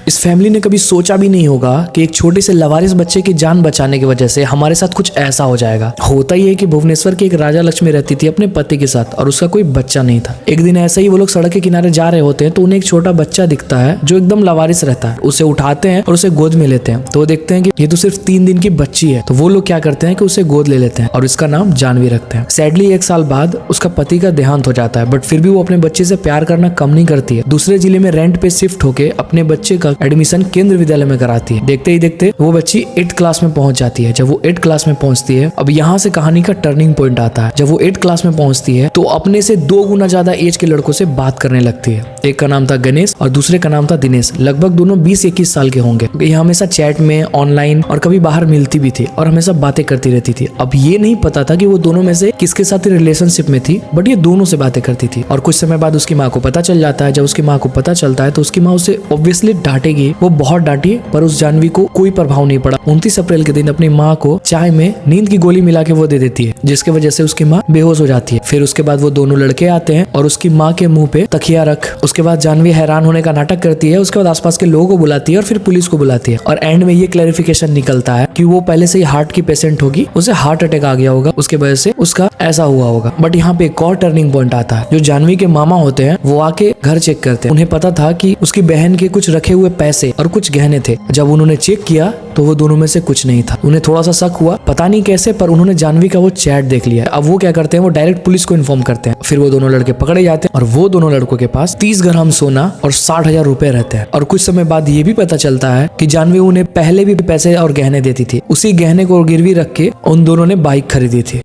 इस फैमिली ने कभी सोचा भी नहीं होगा कि एक छोटे से लवारिस बच्चे की जान बचाने की वजह से हमारे साथ कुछ ऐसा हो जाएगा। होता ही है कि भुवनेश्वर की एक राजा लक्ष्मी रहती थी अपने पति के साथ और उसका कोई बच्चा नहीं था। एक दिन ऐसे ही वो लोग सड़क के किनारे जा रहे होते हैं तो उन्हें एक छोटा बच्चा दिखता है जो एकदम लवारिस रहता है। उसे उठाते हैं और उसे गोद में लेते हैं तो वो देखते हैं कि ये तो सिर्फ 3 दिन की बच्ची है। तो वो लोग क्या करते हैं कि उसे गोद ले लेते हैं और इसका नाम जानवी रखते हैं। सैडली 1 साल बाद उसका पति का देहांत हो जाता है, बट फिर भी वो अपने बच्चे से प्यार करना कम नहीं करती है। दूसरे जिले में रेंट पे शिफ्ट होके अपने बच्चे का एडमिशन केंद्र विद्यालय में कराती है। देखते ही देखते वो बच्ची 8th क्लास में पहुंच जाती है। जब वो 8th क्लास में पहुंचती है, अब यहाँ से कहानी का टर्निंग पॉइंट आता है। जब वो 8th क्लास में पहुंचती है तो अपने से 2 गुना ज्यादा एज के लड़कों से बात करने लगती है। एक का नाम था गणेश और दूसरे का नाम था दिनेश। लगभग दोनों 20-21 साल के होंगे। ये हमेशा चैट में, ऑनलाइन और कभी बाहर मिलती भी थी और हमेशा बातें करती रहती थी। अब ये नहीं पता था कि वो दोनों में से किसके साथ रिलेशनशिप में थी, बट ये दोनों से बातें करती थी। और कुछ समय बाद उसकी माँ को पता चल जाता है। जब उसकी माँ को पता चलता है तो उसकी माँ उसे ऑब्वियसली डांटेगी, वो बहुत डांटी, पर उस जानवी को कोई प्रभाव नहीं पड़ा। 29 अप्रैल के दिन अपनी माँ को चाय में नींद की गोली मिला के वो दे देती है, जिसकी वजह से उसकी माँ बेहोश हो जाती है। फिर उसके बाद वो दोनों लड़के आते हैं और उसकी माँ के मुंह पे तकिया रख। उसके बाद जानवी हैरान होने का नाटक करती है। उसके बाद आसपास के लोगों को बुलाती है और फिर पुलिस को बुलाती है। और एंड में ये क्लैरिफिकेशन निकलता है कि वो पहले से ही हार्ट की पेशेंट होगी, उसे हार्ट अटैक आ गया होगा, उसके वजह से उसका ऐसा हुआ होगा। बट यहाँ पे एक और टर्निंग पॉइंट आता है। जो जानवी के मामा होते हैं वो आके घर चेक करते हैं। उन्हें पता था कि उसकी बहन के कुछ रखे हुए पैसे और कुछ गहने थे। जब उन्होंने चेक किया तो वो दोनों में से कुछ नहीं था। उन्हें थोड़ा सा शक हुआ, पता नहीं कैसे, पर उन्होंने जानवी का वो चैट देख लिया। अब वो क्या करते हैं, वो डायरेक्ट पुलिस को इन्फॉर्म करते हैं। फिर वो दोनों लड़के पकड़े जाते हैं और वो दोनों लड़कों के पास 30 ग्राम सोना और 60,000 रुपए रहते हैं। और कुछ समय बाद ये भी पता चलता है कि जानवी उन्हें पहले भी पैसे और गहने देती थी। उसी गहने को गिरवी रख के उन दोनों ने बाइक खरीदी थी।